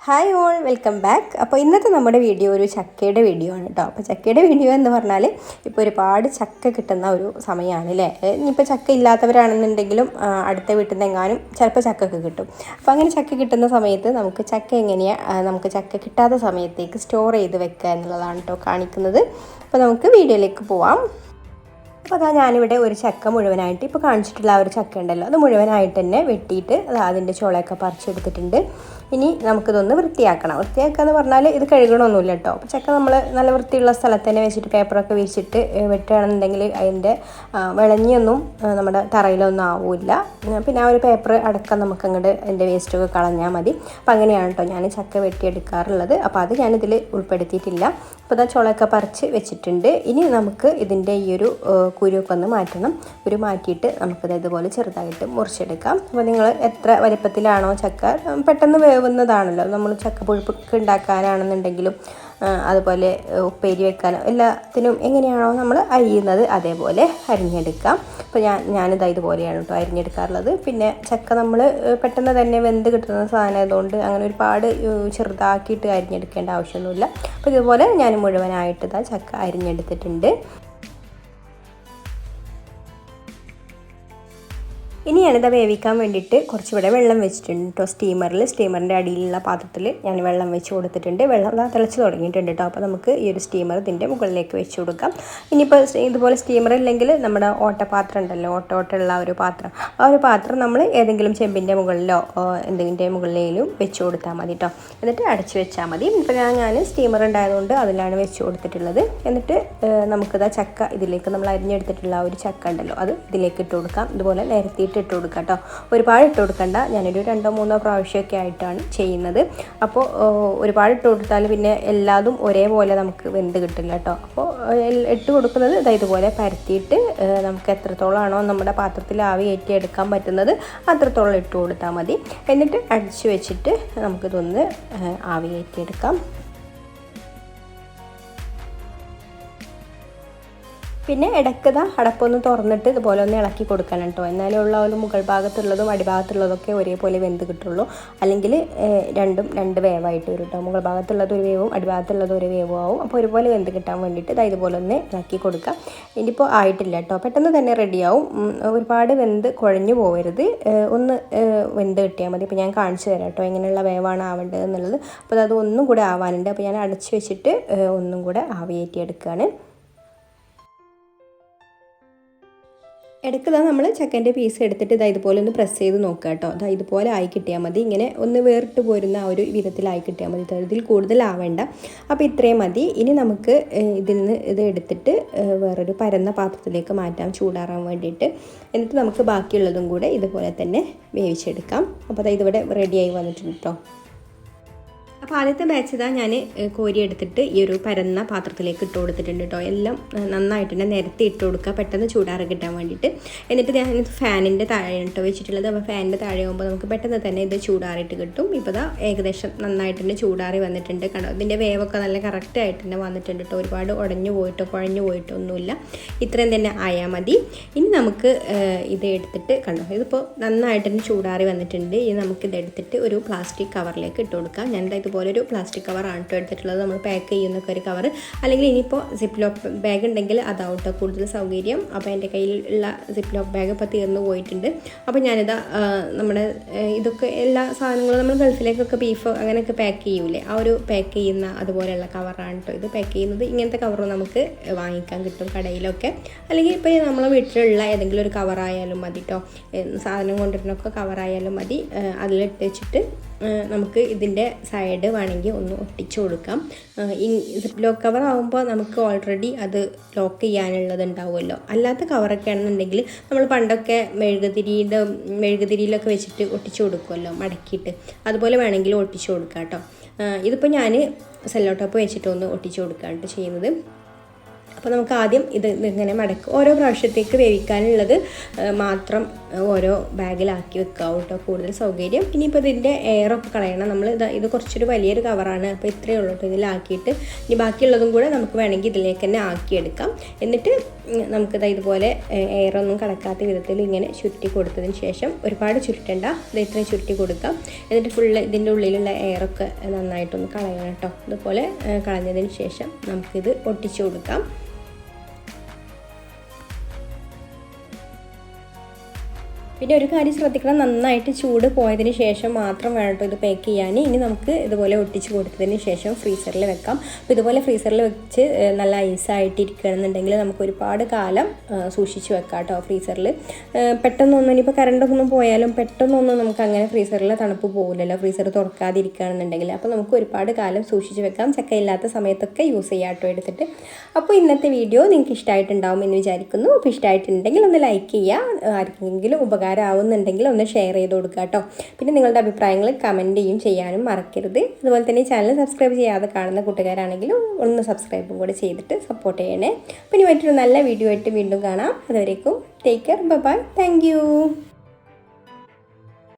Hi all, welcome back. അപ്പോൾ ഇന്നത്തെ നമ്മുടെ വീഡിയോ ഒരു ചക്കയുടെ വീഡിയോ ആണ് കേട്ടോ. അപ്പോൾ ചക്കയുടെ വീഡിയോ എന്ന് പറഞ്ഞാൽ ഇപ്പോൾ ഒരുപാട് ചക്ക കിട്ടുന്ന ഒരു സമയമാണ് അല്ലേ. ഇനിയിപ്പോൾ ചക്ക ഇല്ലാത്തവരാണെന്നുണ്ടെങ്കിലും അടുത്ത വീട്ടിൽ നിന്ന് എങ്ങാനും ചിലപ്പോൾ ചക്കയൊക്കെ കിട്ടും. അപ്പോൾ അങ്ങനെ ചക്ക കിട്ടുന്ന സമയത്ത് നമുക്ക് ചക്ക എങ്ങനെയാണ് നമുക്ക് ചക്ക കിട്ടാത്ത സമയത്തേക്ക് സ്റ്റോർ ചെയ്ത് വെക്കുക എന്നുള്ളതാണ് കേട്ടോ കാണിക്കുന്നത്. അപ്പോൾ നമുക്ക് വീഡിയോയിലേക്ക് പോവാം. അപ്പോൾ അതാ ഞാനിവിടെ ഒരു ചക്ക മുഴുവനായിട്ട് ഇപ്പോൾ കാണിച്ചിട്ടുള്ള ആ ഒരു ചക്ക ഉണ്ടല്ലോ, അത് മുഴുവനായിട്ട് തന്നെ വെട്ടിയിട്ട് അതിൻ്റെ ചുളയൊക്കെ പറിച്ചെടുത്തിട്ടുണ്ട്. ഇനി നമുക്കിതൊന്ന് വൃത്തിയാക്കണം. വൃത്തിയാക്കുക എന്ന് പറഞ്ഞാൽ ഇത് കഴുകണമൊന്നുമില്ല കേട്ടോ. അപ്പോൾ ചക്ക നമ്മൾ നല്ല വൃത്തിയുള്ള സ്ഥലത്ത് തന്നെ വെച്ചിട്ട് പേപ്പറൊക്കെ വിരിച്ചിട്ട് വെട്ടുകയാണെന്നുണ്ടെങ്കിൽ അതിൻ്റെ വിളഞ്ഞൊന്നും നമ്മുടെ തറയിലൊന്നും ആവില്ല. പിന്നെ ആ ഒരു പേപ്പർ അടക്കം നമുക്കങ്ങോട്ട് അതിൻ്റെ വേസ്റ്റൊക്കെ കളഞ്ഞാൽ മതി. അപ്പോൾ അങ്ങനെയാണ് കേട്ടോ ഞാൻ ചക്ക വെട്ടിയെടുക്കാറുള്ളത്. അപ്പോൾ അത് ഞാനിതിൽ ഉൾപ്പെടുത്തിയിട്ടില്ല. അപ്പോൾ ഇതാ ചുളയൊക്കെ പറിച്ച് വെച്ചിട്ടുണ്ട്. ഇനി നമുക്ക് ഇതിൻ്റെ ഈ ഒരു കുരുവൊക്കെ ഒന്ന് മാറ്റണം. കുരു മാറ്റിയിട്ട് നമുക്കിത് ഇതുപോലെ ചെറുതായിട്ട് മുറിച്ചെടുക്കാം. അപ്പോൾ നിങ്ങൾ എത്ര വലിപ്പത്തിലാണോ ചക്ക, പെട്ടെന്ന് വേവുന്നതാണല്ലോ. നമ്മൾ ചക്ക പുഴുപ്പൊക്കെ ഉണ്ടാക്കാനാണെന്നുണ്ടെങ്കിലും അതുപോലെ ഉപ്പേരി വെക്കാനോ എല്ലാത്തിനും എങ്ങനെയാണോ നമ്മൾ അരിയുന്നത് അതേപോലെ അരിഞ്ഞെടുക്കാം. അപ്പോൾ ഞാനിത് ഇതുപോലെയാണ് കേട്ടോ അരിഞ്ഞെടുക്കാറുള്ളത്. പിന്നെ ചക്ക നമ്മൾ പെട്ടെന്ന് തന്നെ വെന്ത് കിട്ടുന്ന സാധനമായതുകൊണ്ട് അങ്ങനെ ഒരുപാട് ചെറുതാക്കിയിട്ട് അരിഞ്ഞെടുക്കേണ്ട ആവശ്യമൊന്നുമില്ല. അപ്പോൾ ഇതുപോലെ ഞാൻ മുഴുവനായിട്ട് ചക്ക അരിഞ്ഞെടുത്തിട്ടുണ്ട്. ഇനി ഞാനിത് വേവിക്കാൻ വേണ്ടിയിട്ട് കുറച്ചിവിടെ വെള്ളം വെച്ചിട്ടുണ്ട് കേട്ടോ. സ്റ്റീമറിൻ്റെ അടിയിലുള്ള പാത്രത്തിൽ ഞാൻ വെള്ളം വെച്ച് കൊടുത്തിട്ടുണ്ട്. വെള്ളം തിളച്ച് തുടങ്ങിയിട്ടുണ്ട് കേട്ടോ. അപ്പോൾ നമുക്ക് ഈ ഒരു സ്റ്റീമർ ഇതിൻ്റെ മുകളിലേക്ക് വെച്ച് കൊടുക്കാം. ഇനിയിപ്പോൾ ഇതുപോലെ സ്റ്റീമർ ഇല്ലെങ്കിൽ നമ്മുടെ ഓട്ടപാത്രം ഉണ്ടല്ലോ, ഓട്ടമുള്ള ഒരു പാത്രം, ആ ഒരു പാത്രം നമ്മൾ ഏതെങ്കിലും ചെമ്പിൻ്റെ മുകളിലോ എന്തെങ്കിലും മുകളിലേലും വെച്ച് കൊടുത്താൽ മതി കേട്ടോ. എന്നിട്ട് അടച്ച് വെച്ചാൽ മതി. ഇപ്പോൾ ഞാൻ സ്റ്റീമർ ഉണ്ടായതുകൊണ്ട് അതിലാണ് വെച്ച് കൊടുത്തിട്ടുള്ളത്. എന്നിട്ട് നമുക്കിതാ ചക്ക ഇതിലേക്ക് നമ്മൾ അരിഞ്ഞെടുത്തിട്ടുള്ള ഒരു ചക്ക ഉണ്ടല്ലോ അത് ഇതിലേക്ക് ഇട്ട് കൊടുക്കാം. ഇതുപോലെ നിരത്തിയിട്ട് ഇട്ട് കൊടുക്കാം കേട്ടോ. ഒരുപാട് ഇട്ട് കൊടുക്കണ്ട. ഞാനൊരു 2-3 പ്രാവശ്യമൊക്കെ ആയിട്ടാണ് ചെയ്യുന്നത്. അപ്പോൾ ഒരുപാട് ഇട്ട് കൊടുത്താൽ പിന്നെ എല്ലാതും ഒരേപോലെ നമുക്ക് വെന്ത് കിട്ടില്ല കേട്ടോ. അപ്പോൾ ഇട്ട് കൊടുക്കുന്നത് ഇതുപോലെ പരത്തിയിട്ട് നമുക്ക് എത്രത്തോളമാണോ നമ്മുടെ പാത്രത്തിൽ ആവി കയറ്റി എടുക്കാൻ പറ്റുന്നത് അത്രത്തോളം ഇട്ട് കൊടുത്താൽ മതി. എന്നിട്ട് അടിച്ചു വെച്ചിട്ട് നമുക്കിതൊന്ന് ആവി കയറ്റിയെടുക്കാം. പിന്നെ ഇടയ്ക്ക് അടപ്പൊന്ന് തുറന്നിട്ട് ഇതുപോലെ ഒന്ന് ഇളക്കി കൊടുക്കണം കേട്ടോ. എന്നാലേ ഉള്ള ഒരു മുകൾ ഭാഗത്തുള്ളതും അടിഭാഗത്തുള്ളതൊക്കെ ഒരേപോലെ വെന്ത് കിട്ടുള്ളൂ. അല്ലെങ്കിൽ രണ്ടും രണ്ട് വേവായിട്ട് വരും കേട്ടോ. മുകൾ ഭാഗത്തുള്ളത് ഒരു വേവും അടിഭാഗത്തുള്ളത് ഒരു വേവും ആവും. അപ്പോൾ ഒരുപോലെ വെന്ത് കിട്ടാൻ വേണ്ടിയിട്ട് ഇതുപോലെ ഒന്ന് ഇളക്കി കൊടുക്കാം. ഇനിയിപ്പോൾ ആയിട്ടില്ല കേട്ടോ, പെട്ടെന്ന് തന്നെ റെഡിയാവും. ഒരുപാട് വെന്ത് കുഴഞ്ഞു പോകരുത്, ഒന്ന് വെന്ത് കിട്ടിയാൽ മതി. അപ്പോൾ ഞാൻ കാണിച്ചു തരാം കേട്ടോ എങ്ങനെയുള്ള വേവാണ് ആവേണ്ടത് എന്നുള്ളത്. അപ്പോൾ അത് ഒന്നും കൂടെ ആവാനുണ്ട്. അപ്പോൾ ഞാൻ അടച്ച് വെച്ചിട്ട് ഒന്നും കൂടെ ആവിയേറ്റി എടുക്കുകയാണ്. ഇടയ്ക്ക് നമ്മൾ ചക്കൻ്റെ പീസ് എടുത്തിട്ട് ഇതുപോലെ ഒന്ന് പ്രസ് ചെയ്ത് നോക്കുക കേട്ടോ. ഇതുപോലെ ആയി കിട്ടിയാൽ മതി. ഇങ്ങനെ ഒന്ന് വേറിട്ട് പോരുന്ന ആ ഒരു വിധത്തിലായി കിട്ടിയാൽ മതി. ഇതിൽ കൂടുതലാവേണ്ട. അപ്പോൾ ഇത്രയും മതി. ഇനി നമുക്ക് ഇത് എടുത്തിട്ട് വേറൊരു പരന്ന പാത്രത്തിലേക്ക് മാറ്റാം ചൂടാറാൻ വേണ്ടിയിട്ട്. എന്നിട്ട് നമുക്ക് ബാക്കിയുള്ളതും കൂടെ ഇതുപോലെ തന്നെ വേവിച്ചെടുക്കാം. അപ്പോൾ ഇതിവിടെ റെഡിയായി വന്നിട്ടുണ്ട് കേട്ടോ. അപ്പോൾ ആദ്യത്തെ ബാച്ച് ഞാൻ കോരിയെടുത്തിട്ട് ഈ ഒരു പരന്ന പാത്രത്തിലേക്ക് ഇട്ട് കൊടുത്തിട്ടുണ്ട് കേട്ടോ. എല്ലാം നന്നായിട്ട് തന്നെ നിരത്തി ഇട്ട് കൊടുക്കുക, പെട്ടെന്ന് ചൂടാറി കിട്ടാൻ വേണ്ടിയിട്ട്. എന്നിട്ട് ഞാൻ ഫാനിൻ്റെ താഴെയാണ് കേട്ടോ വെച്ചിട്ടുള്ളത്. അപ്പോൾ ഫാനിൻ്റെ താഴെ ആകുമ്പോൾ നമുക്ക് പെട്ടെന്ന് തന്നെ ഇത് ചൂടാറിയിട്ട് കിട്ടും. ഇപ്പോൾ ഏകദേശം നന്നായിട്ട് തന്നെ ചൂടാറി വന്നിട്ടുണ്ട്. കണ്ടോ, ഇതിൻ്റെ വേവൊക്കെ നല്ല കറക്റ്റായിട്ട് തന്നെ വന്നിട്ടുണ്ട് കേട്ടോ. ഒരുപാട് ഉടഞ്ഞു പോയിട്ടോ കുഴഞ്ഞു പോയിട്ടോ ഒന്നുമില്ല. ഇത്രയും തന്നെ ആയാൽ മതി. ഇനി നമുക്ക് ഇത് എടുത്തിട്ട് കണ്ടോ, ഇതിപ്പോൾ നന്നായിട്ട് തന്നെ ചൂടാറി വന്നിട്ടുണ്ട്. ഇനി നമുക്കിത് എടുത്തിട്ട് ഒരു പ്ലാസ്റ്റിക് കവറിലേക്ക് ഇട്ട് കൊടുക്കാം. ഞാൻ ഇതുപോലെ ഒരു പ്ലാസ്റ്റിക് കവറാണ് കേട്ടോ എടുത്തിട്ടുള്ളത്. നമ്മൾ പാക്ക് ചെയ്യുന്നൊക്കെ ഒരു കവർ, അല്ലെങ്കിൽ ഇനിയിപ്പോൾ സിപ്പ് ലോക്ക് ബാഗ് ഉണ്ടെങ്കിൽ അതാവട്ടോ കൂടുതൽ സൗകര്യം. അപ്പോൾ എൻ്റെ കയ്യിലുള്ള സിപ്പ് ലോക്ക് ബാഗ് ഇപ്പോൾ തീർന്നു പോയിട്ടുണ്ട്. അപ്പോൾ ഞാനിതാ നമ്മുടെ ഇതൊക്കെ എല്ലാ സാധനങ്ങളും നമ്മൾ ഗൾഫിലേക്കൊക്കെ ബീഫ് അങ്ങനെയൊക്കെ പാക്ക് ചെയ്യൂലേ, ആ ഒരു പാക്ക് ചെയ്യുന്ന അതുപോലെയുള്ള കവറാണ് കേട്ടോ ഇത് പാക്ക് ചെയ്യുന്നത്. ഇങ്ങനത്തെ കവർ നമുക്ക് വാങ്ങിക്കാൻ കിട്ടും കടയിലൊക്കെ. അല്ലെങ്കിൽ ഇപ്പോൾ നമ്മളെ വീട്ടിലുള്ള ഏതെങ്കിലും ഒരു കവറായാലും മതി കേട്ടോ. സാധനം കൊണ്ടുവരുന്നൊക്കെ കവറായാലും മതി. അതിലിട്ട് വെച്ചിട്ട് നമുക്ക് ഇതിൻ്റെ സൈഡ് വേണമെങ്കിൽ ഒന്ന് ഒട്ടിച്ചു കൊടുക്കാം. ഈ സിപ്പ് ലോക്ക് കവർ ആകുമ്പോൾ നമുക്ക് ഓൾറെഡി അത് ലോക്ക് ചെയ്യാനുള്ളത് ഉണ്ടാവുമല്ലോ. അല്ലാത്ത കവറൊക്കെ ആണെന്നുണ്ടെങ്കിൽ നമ്മൾ പണ്ടൊക്കെ മെഴുകുതിരിയിലൊക്കെ വെച്ചിട്ട് ഒട്ടിച്ചു കൊടുക്കുമല്ലോ മടക്കിയിട്ട്, അതുപോലെ വേണമെങ്കിൽ ഒട്ടിച്ചു കൊടുക്കാം കേട്ടോ. ഇതിപ്പോൾ ഞാൻ സെല്ലോ ടോപ്പ് വെച്ചിട്ടൊന്ന് ഒട്ടിച്ചു കൊടുക്കുകയാണ് ചെയ്യുന്നത്. അപ്പോൾ നമുക്ക് ആദ്യം ഇങ്ങനെ മടക്കും ഓരോ പ്രാവശ്യത്തേക്ക് വേവിക്കാനുള്ളത് മാത്രം ഓരോ ബാഗിലാക്കി വെക്കാം കേട്ടോ, കൂടുതൽ സൗകര്യം. ഇനിയിപ്പോൾ ഇതിൻ്റെ എയറൊക്കെ കളയണം. നമ്മൾ ഇത് കുറച്ചൊരു വലിയൊരു കവറാണ്, അപ്പോൾ ഇത്രയേ ഉള്ളൂ കേട്ടോ. ഇതിലാക്കിയിട്ട് ഇനി ബാക്കിയുള്ളതും കൂടെ നമുക്ക് വേണമെങ്കിൽ ഇതിലേക്ക് തന്നെ ആക്കിയെടുക്കാം. എന്നിട്ട് നമുക്കിത് ഇതുപോലെ എയറൊന്നും കടക്കാത്ത വിധത്തിൽ ഇങ്ങനെ ചുരുട്ടി കൊടുത്തതിന് ശേഷം, ഒരുപാട് ചുരുട്ടണ്ട, ഇത് ഇത്രയും ചുരുട്ടി കൊടുക്കാം. എന്നിട്ട് ഫുള്ള് ഇതിൻ്റെ ഉള്ളിലുള്ള എയറൊക്കെ നന്നായിട്ടൊന്ന് കളയണം കേട്ടോ. ഇതുപോലെ കളഞ്ഞതിന് ശേഷം നമുക്കിത് ഒട്ടിച്ചു കൊടുക്കാം. പിന്നെ ഒരു കാര്യം ശ്രദ്ധിക്കണം, നന്നായിട്ട് ചൂട് പോയതിന് ശേഷം മാത്രം വേണം കേട്ടോ ഇത് പാക്ക് ചെയ്യാൻ. ഇനി നമുക്ക് ഇതുപോലെ ഒട്ടിച്ച് കൊടുത്തതിന് ശേഷം ഫ്രീസറിൽ വെക്കാം. അപ്പോൾ ഇതുപോലെ ഫ്രീസറിൽ വെച്ച് നല്ല ഐസായിട്ടിരിക്കുകയാണെന്നുണ്ടെങ്കിൽ നമുക്ക് ഒരുപാട് കാലം സൂക്ഷിച്ച് വെക്കാം കേട്ടോ ഫ്രീസറിൽ. പെട്ടെന്നൊന്നും ഇനിയിപ്പോൾ കറണ്ടൊന്നും പോയാലും പെട്ടെന്നൊന്നും നമുക്ക് അങ്ങനെ ഫ്രീസറിൽ തണുപ്പ് പോകില്ലല്ലോ, ഫ്രീസർ തുറക്കാതിരിക്കുകയാണെന്നുണ്ടെങ്കിൽ. അപ്പോൾ നമുക്ക് ഒരുപാട് കാലം സൂക്ഷിച്ച് വെക്കാം, ചക്കയില്ലാത്ത സമയത്തൊക്കെ യൂസ് ചെയ്യാം കേട്ടോ എടുത്തിട്ട്. അപ്പോൾ ഇന്നത്തെ വീഡിയോ നിങ്ങൾക്ക് ഇഷ്ടമായിട്ടുണ്ടാവും എന്ന് വിചാരിക്കുന്നു. അപ്പോൾ ഇഷ്ടമായിട്ടുണ്ടെങ്കിൽ ഒന്ന് ലൈക്ക് ചെയ്യുക, ആർക്കെങ്കിലും ആവുന്നുണ്ടെങ്കിൽ ഒന്ന് ഷെയർ ചെയ്ത് കൊടുക്കുക കേട്ടോ. പിന്നെ നിങ്ങളുടെ അഭിപ്രായങ്ങൾ കമൻറ്റ് ചെയ്യാനും മറക്കരുത്. അതുപോലെ തന്നെ ചാനൽ സബ്സ്ക്രൈബ് ചെയ്യാതെ കാണുന്ന കൂട്ടുകാരാണെങ്കിലും ഒന്ന് സബ്സ്ക്രൈബും കൂടെ ചെയ്തിട്ട് സപ്പോർട്ട് ചെയ്യണേ. പിന്നെ മറ്റൊരു നല്ല വീഡിയോ ആയിട്ട് വീണ്ടും കാണാം. അതുവരേക്കും take care, bye bye, thank you.